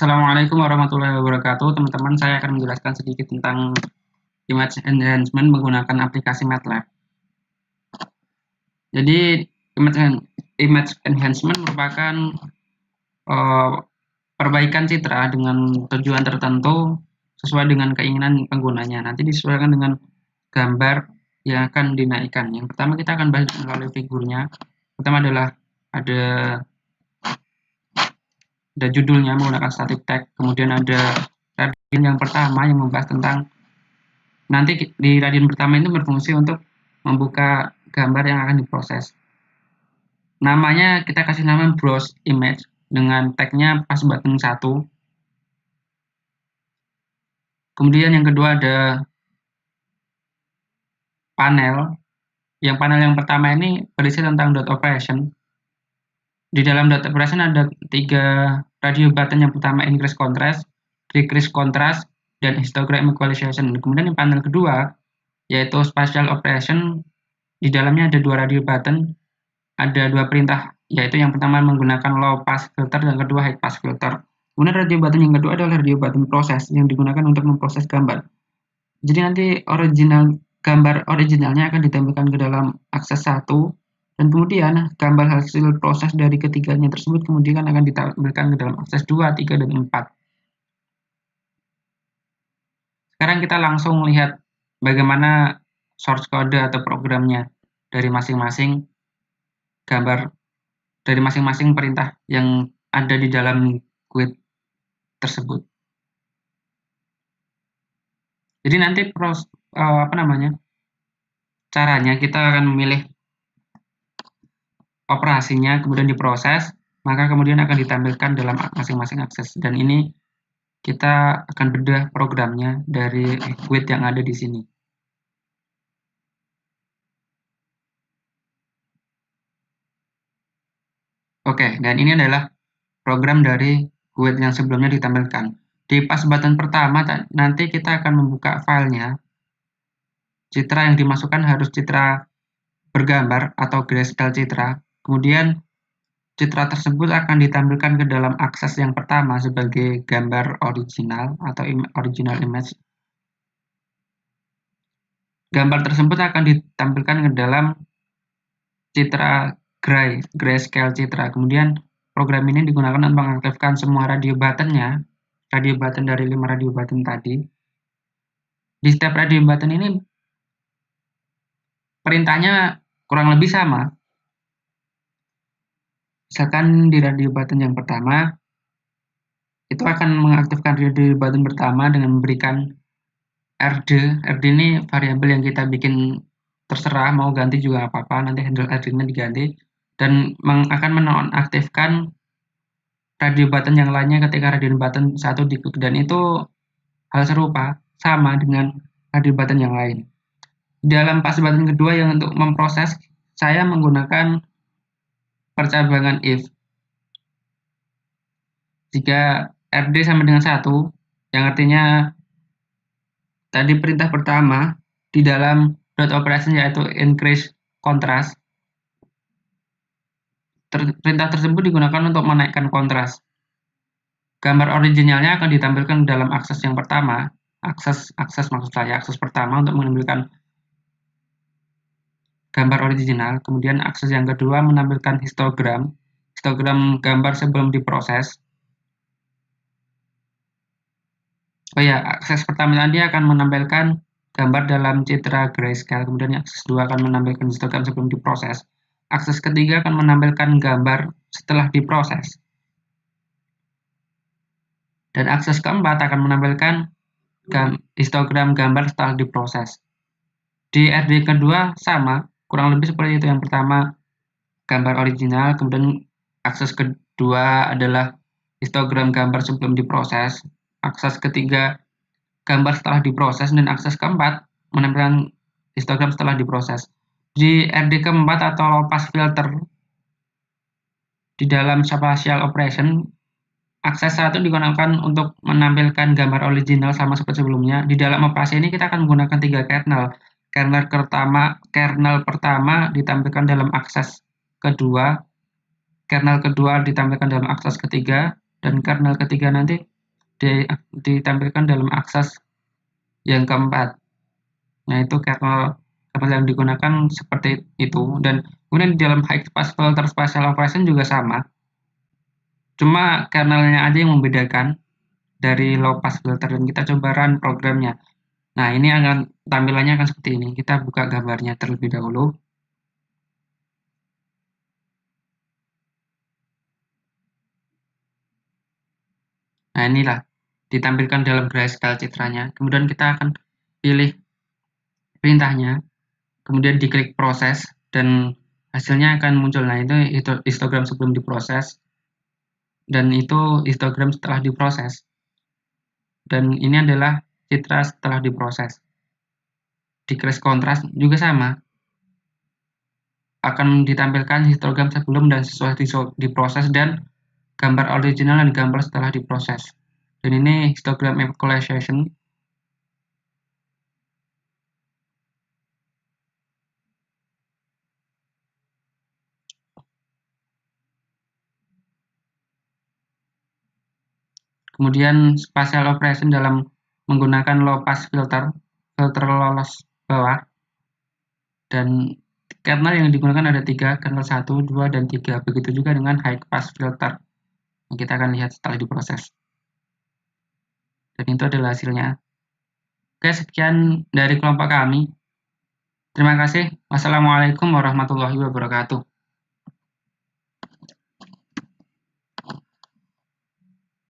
Assalamualaikum warahmatullahi wabarakatuh. Teman-teman, saya akan menjelaskan sedikit tentang image enhancement menggunakan aplikasi MATLAB. Jadi, image enhancement merupakan perbaikan citra dengan tujuan tertentu sesuai dengan keinginan penggunanya. Nanti disesuaikan dengan gambar yang akan dinaikkan. Yang pertama kita akan bahas melalui figurnya. Pertama adalah ada judulnya menggunakan static tag, kemudian ada radian yang pertama yang membahas tentang nanti di radian pertama itu berfungsi untuk membuka gambar yang akan diproses. Namanya kita kasih nama browse image dengan tagnya pas button 1. Kemudian yang kedua ada panel. Yang panel yang pertama ini berisi tentang dot operation. Di dalam dot operation ada 3 radio button. Yang pertama increase contrast, decrease contrast, dan histogram equalization. Kemudian yang panel kedua yaitu spatial operation. Di dalamnya ada 2 radio button, ada 2 perintah, yaitu yang pertama menggunakan low pass filter dan kedua high pass filter. Kemudian radio button yang kedua adalah radio button proses yang digunakan untuk memproses gambar. Jadi nanti gambar originalnya akan ditampilkan ke dalam akses 1, dan kemudian gambar hasil proses dari ketiganya tersebut kemudian akan ditampilkan ke dalam akses 2, 3, dan 4. Sekarang kita langsung lihat bagaimana source code atau programnya dari masing-masing gambar, dari masing-masing perintah yang ada di dalam GUID tersebut. Jadi nanti caranya kita akan memilih operasinya, kemudian diproses, maka kemudian akan ditampilkan dalam masing-masing akses. Dan ini kita akan bedah programnya dari GUID yang ada di sini. Oke, dan ini adalah program dari GUID yang sebelumnya ditampilkan. Di pas button pertama, nanti kita akan membuka filenya. Citra yang dimasukkan harus citra bergambar atau grayscale citra. Kemudian citra tersebut akan ditampilkan ke dalam akses yang pertama sebagai gambar original atau original image. Gambar tersebut akan ditampilkan ke dalam citra grayscale citra. Kemudian program ini digunakan untuk mengaktifkan semua radio button-nya, radio button dari 5 radio button tadi. Di setiap radio button ini perintahnya kurang lebih sama. Misalkan di radio button yang pertama, itu akan mengaktifkan radio button pertama dengan memberikan RD. RD ini variabel yang kita bikin terserah, mau ganti juga apa-apa, nanti handle RD-nya diganti. Dan akan menonaktifkan radio button yang lainnya ketika radio button 1 diklik, dan itu hal serupa, sama dengan radio button yang lain. Dalam pas button kedua yang untuk memproses, saya menggunakan percabangan if. Jika RD sama dengan 1, yang artinya tadi perintah pertama di dalam dot operation yaitu increase contrast, perintah tersebut digunakan untuk menaikkan kontras. Gambar originalnya akan ditampilkan dalam akses yang pertama, akses pertama untuk menampilkan gambar original. Kemudian akses yang kedua menampilkan histogram gambar sebelum diproses. Akses pertama tadi akan menampilkan gambar dalam citra grayscale, kemudian akses 2 akan menampilkan histogram sebelum diproses. Akses ketiga akan menampilkan gambar setelah diproses. Dan akses keempat akan menampilkan histogram gambar setelah diproses. Di RD kedua sama, kurang lebih seperti itu. Yang pertama gambar original, kemudian akses kedua adalah histogram gambar sebelum diproses. Akses ketiga gambar setelah diproses, dan akses keempat menampilkan histogram setelah diproses. Di RD keempat atau low pass filter di dalam spatial operation, akses 1 digunakan untuk menampilkan gambar original sama seperti sebelumnya. Di dalam operasi ini kita akan menggunakan 3 kernel. Kernel pertama ditampilkan dalam akses kedua, kernel kedua ditampilkan dalam akses ketiga, dan kernel ketiga nanti ditampilkan dalam akses yang keempat. Nah, itu kernel yang digunakan seperti itu, dan kemudian di dalam high pass filter spatial operation juga sama, cuma kernelnya aja yang membedakan dari low pass filter, dan kita coba run programnya. Nah, ini tampilannya akan seperti ini. Kita buka gambarnya terlebih dahulu. Nah, inilah ditampilkan dalam grayscale citranya. Kemudian kita akan pilih perintahnya, kemudian diklik proses, dan hasilnya akan muncul. Nah, itu histogram sebelum diproses, dan itu histogram setelah diproses. Dan ini adalah citra setelah diproses. Decrease contrast juga sama, akan ditampilkan histogram sebelum dan sesuai diproses, dan gambar original dan gambar setelah diproses. Dan ini histogram equalization. Kemudian spatial operation dalam menggunakan low pass filter lolos bawah, dan kernel yang digunakan ada 3, kernel 1, 2, dan 3. Begitu juga dengan high pass filter yang kita akan lihat setelah diproses. Dan itu adalah hasilnya. Oke, sekian dari kelompok kami. Terima kasih. Wassalamualaikum warahmatullahi wabarakatuh.